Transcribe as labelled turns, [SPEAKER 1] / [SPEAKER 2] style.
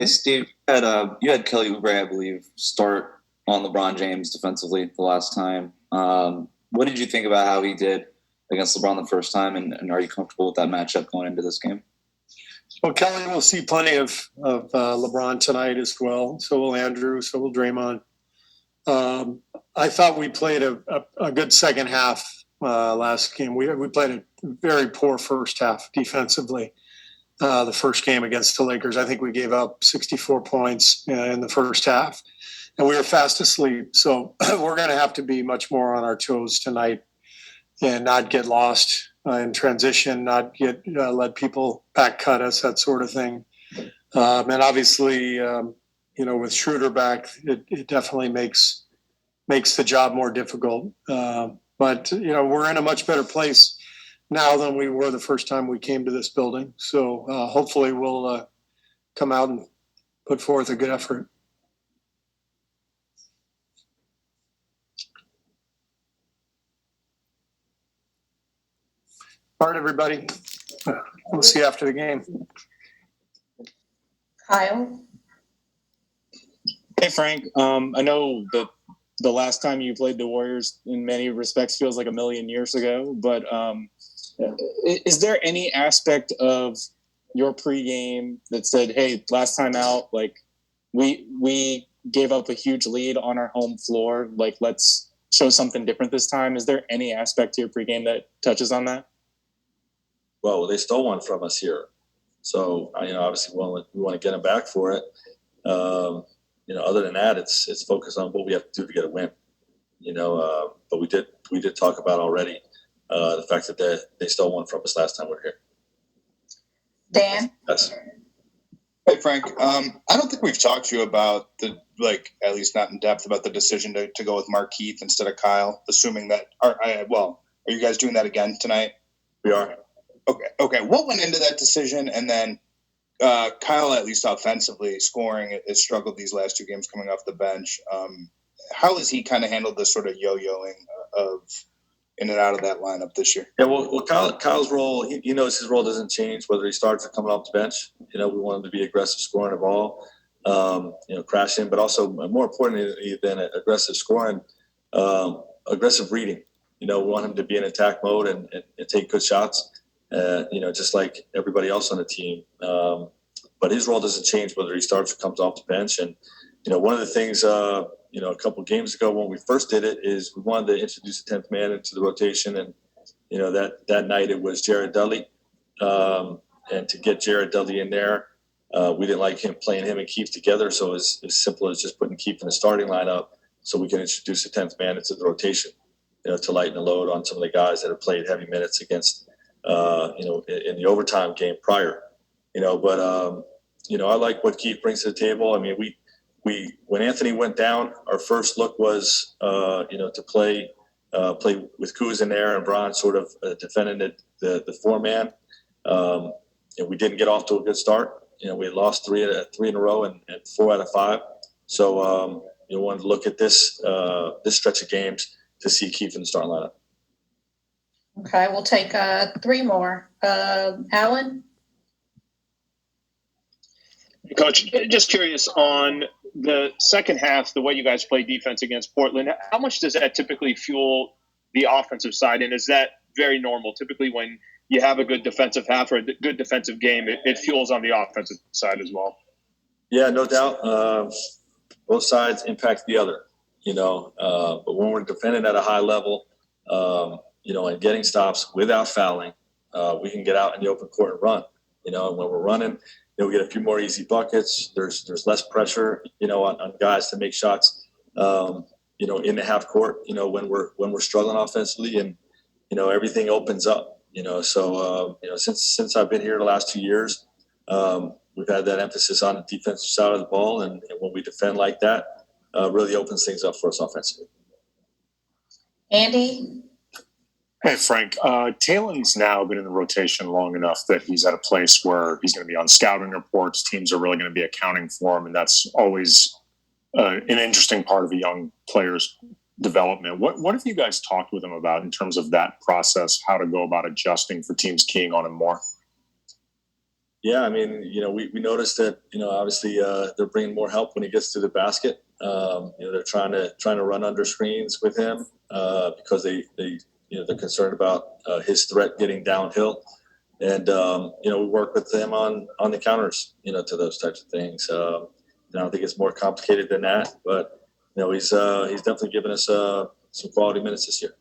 [SPEAKER 1] Hey, Steve, you had Kelly Oubre, I believe, start on LeBron James defensively the last time. What did you think about how he did against LeBron the first time, and are you comfortable with that matchup going into this game?
[SPEAKER 2] Well, Kelly will see plenty of LeBron tonight as well. So will Andrew. So will Draymond. I thought we played a good second half last game. We played a very poor first half defensively. The first game against the Lakers, I think we gave up 64 points in the first half, and we were fast asleep. So we're going to have to be much more on our toes tonight and not get lost in transition, not get let people back cut us, that sort of thing. And obviously, with Schroeder back, it definitely makes the job more difficult. But we're in a much better place now than we were the first time we came to this building. So hopefully we'll come out and put forth a good effort. All right, everybody. We'll see you after the game.
[SPEAKER 3] Kyle?
[SPEAKER 4] Hey, Frank. I know that the last time you played the Warriors in many respects feels like a million years ago, but is there any aspect of your pregame that said, hey, last time out, like we gave up a huge lead on our home floor, like let's show something different this time? Is there any aspect to your pregame that touches on that?
[SPEAKER 5] Well, they stole one from us here. So, obviously we want to get them back for it. Other than that, it's focused on what we have to do to get a win. But we did talk about already the fact that they stole one from us last time we were here.
[SPEAKER 3] Dan?
[SPEAKER 5] Yes.
[SPEAKER 6] Hey, Frank. I don't think we've talked to you about at least not in depth, about the decision to go with Markieff instead of Kyle, assuming that are you guys doing that again tonight?
[SPEAKER 5] We are.
[SPEAKER 6] Okay. What went into that decision? And then Kyle, at least offensively, scoring, has struggled these last two games coming off the bench. How has he kind of handled this sort of yo-yoing of in and out of that lineup this year?
[SPEAKER 5] Yeah, well Kyle's role, he knows his role doesn't change whether he starts or coming off the bench. We want him to be aggressive scoring the ball, crashing, but also more importantly than aggressive scoring, aggressive reading. We want him to be in attack mode and take good shots. Just like everybody else on the team. But his role doesn't change whether he starts or comes off the bench. And, one of the things, a couple games ago when we first did it is we wanted to introduce a 10th man into the rotation. And, that night it was Jared Dudley. And to get Jared Dudley in there, we didn't like playing him and Keith together. So it was as simple as just putting Keith in the starting lineup so we can introduce a 10th man into the rotation, to lighten the load on some of the guys that have played heavy minutes against in the overtime game prior, but I like what Keith brings to the table. I mean, we when Anthony went down, our first look was, to play with Kuz in there and Bron sort of defending the 4-man. And we didn't get off to a good start. We had lost three in a row and 4 out of 5. So, wanted to look at this stretch of games to see Keith in the starting lineup.
[SPEAKER 3] Okay, we'll take 3 more. Alan?
[SPEAKER 7] Coach, just curious on the second half, the way you guys play defense against Portland, how much does that typically fuel the offensive side? And is that very normal? Typically when you have a good defensive half or a good defensive game, it fuels on the offensive side as well.
[SPEAKER 5] Yeah, no doubt. Both sides impact the other, but when we're defending at a high level, and getting stops without fouling, we can get out in the open court and run. And when we're running, we get a few more easy buckets. There's less pressure, on guys to make shots, in the half court. When we're struggling offensively, and everything opens up. So since I've been here the last 2 years, we've had that emphasis on the defensive side of the ball, and when we defend like that, really opens things up for us offensively.
[SPEAKER 3] Andy?
[SPEAKER 8] Hey, Frank. Talen's now been in the rotation long enough that he's at a place where he's going to be on scouting reports. Teams are really going to be accounting for him, and that's always an interesting part of a young player's development. What have you guys talked with him about in terms of that process, how to go about adjusting for teams keying on him more?
[SPEAKER 5] Yeah, I mean, we noticed that, obviously they're bringing more help when he gets to the basket. They're trying to run under screens with him because they're concerned about his threat getting downhill. And, we work with them on the counters, to those types of things. I don't think it's more complicated than that, but, he's definitely given us some quality minutes this year.